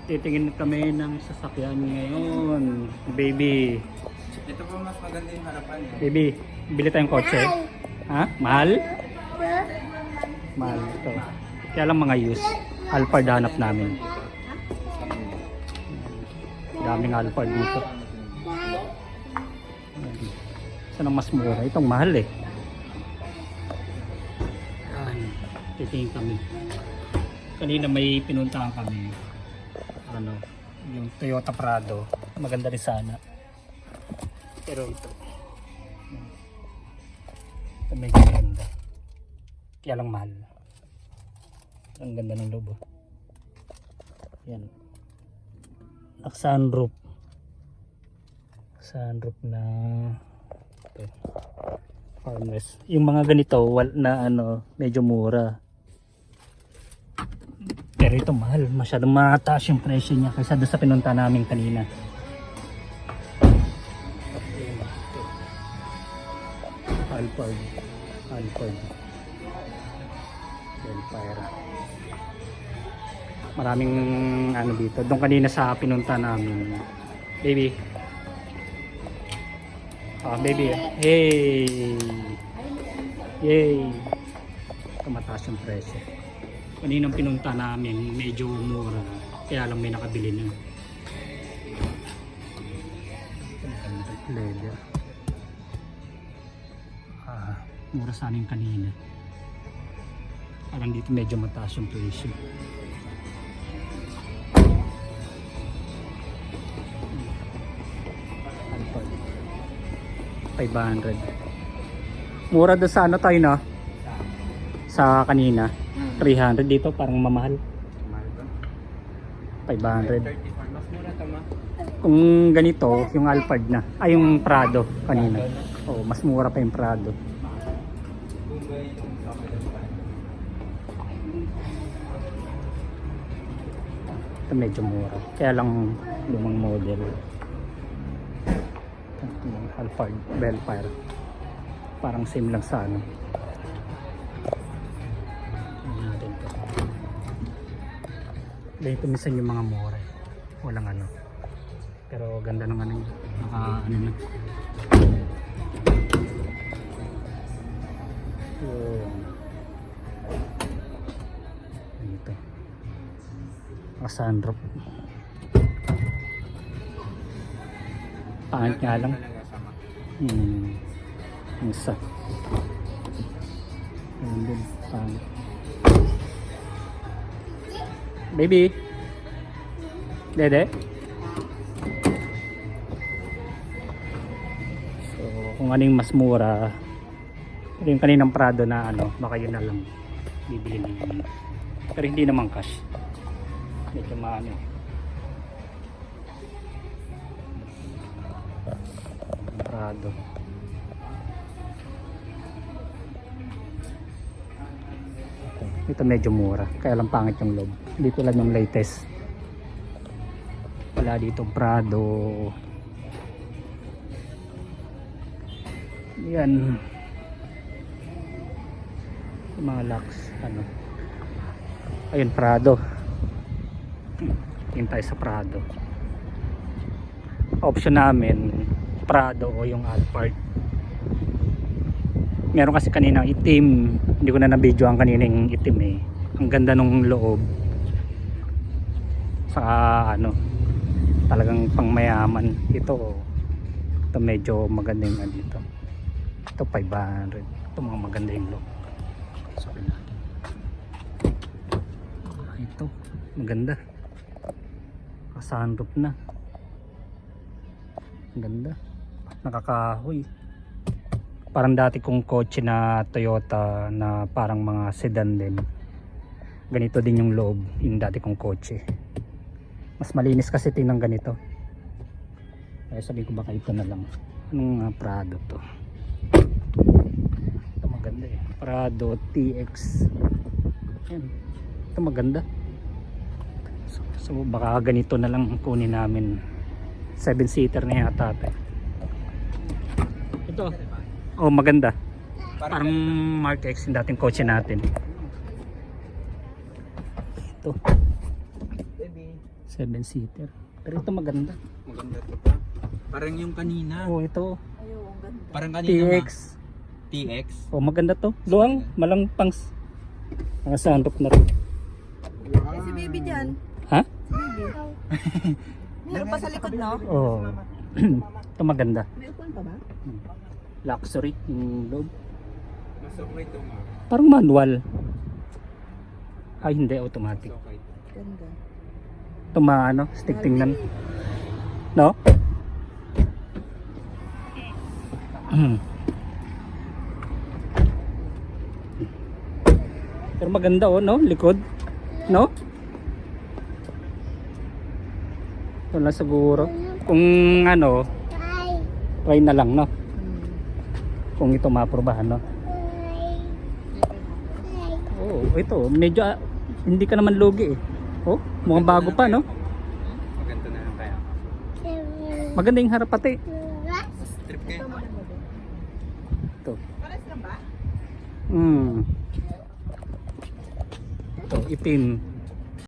Titingin kami ng sasakyan ngayon. Baby. Ito po mas maganda yung harapan eh. Baby, bili tayong kotse. Ha? Mahal? Mahal ito. Kaya lang mga used. Alphard hanap namin. Daming Alphard dito. Saan ang mas mura? Itong mahal eh. Ayan. Titingin kami. Kanina may pinuntahan kami. Ano, yung Toyota Prado. Maganda rin sana. Pero ito may ganda. Kaya lang mahal. Ang ganda ng loob. Yan. Sunroof. Sunroof na ito. Harness. Yung mga ganito na ano, medyo mura. Pero ito mahal. Masyadong mataas yung presyo niya kaysa doon sa pinunta namin kanina. Alphard. Velfire. Maraming ano dito. Doon kanina sa pinunta namin. Baby. Baby. Hey. Yay. Tumataas yung presyo. Kaninang pinunta namin medyo mura. Kaya lang may nakabili na. Leather. Mura sana yung kanina. Parang dito medyo mataas yung presyo. $500. Mura doon sa ano tayo no? Sa kanina. 300 dito parang mamahal. 500. Mas mura ito ma. Kung ganito, yung Alphard na. Ay yung Prado kanina. Oh, mas mura pa yung Prado. Ito medyo mura. Kaya lang lumang model. Alphard, Velfire. Parang same lang sa ano. Natin to. Dahil tumisan yung mga mura. Walang ano. Pero ganda ng ano. Naka ano na. Ito. Sunroof. Pangit nga lang. Isa. Ayun din. Pangit. Baby. Dede. So kung ano yung mas mura. Yung kaninang Prado na ano. Baka yun na lang. Bibili namin. Pero hindi naman cash. Medyo maano. Prado. Ito medyo mura. Kaya lang pangit yung loob. Dito lang yung latest. Wala dito Prado. Yan. Mga locks. Ano. Ayun Prado. Tingin tayo sa Prado. Option namin Prado o yung Alphard. Meron kasi kanina itim. Hindi ko na na-video ang kaninang itim eh. Ang ganda nung loob. Saka ano, talagang pangmayaman. Ito medyo maganda yung ano dito. Ito 500. Ito mga maganda yung loob. Sorry natin. Ito maganda. Sunroof na. Ang ganda. Nakakahoy. Parang dati kong kotse na Toyota na parang mga sedan din. Ganito din yung loob. Yung dati kong kotse. Mas malinis kasi tingnan ganito. Kaya sabihin ko baka ito na lang. Anong Prado to? Ito maganda eh. Prado TX. Yan. Ito maganda. So baka ganito na lang kunin namin. 7-seater na yata ito. Ito. Oh maganda. Parang Mark X yung dating kotse natin. Ito. Baby. 7-seater. Pero ito maganda. Maganda to pa. Parang yung kanina. Oh, ito. Ayaw, ang ganda. Parang kanina ma. TX. TX. Oh, maganda to. Luwang, malang pangs. Mga sunroof na rin. Eh, si baby dyan. Ha? Si baby. Meron pa sa likod, no? Oh. Ito maganda. May upuan pa ba? Luxury yung loob. Mas okay to ma. Parang manual. Ay, hindi. Automatic. Mas okay. Ganda. Ito ano, stick tingnan. No? Pero maganda oh, no? Likod. No? Ito lang siguro. Kung ano, try na lang, no? Kung ito maprobahan, no? Oo, ito. Medyo, hindi ka naman lugi eh. Oh, mukhang bago pa, no? Maganda na lang kaya. Maganda yung harap pati. Trip kayo. Ito. Pares ka ba? Ito, itim.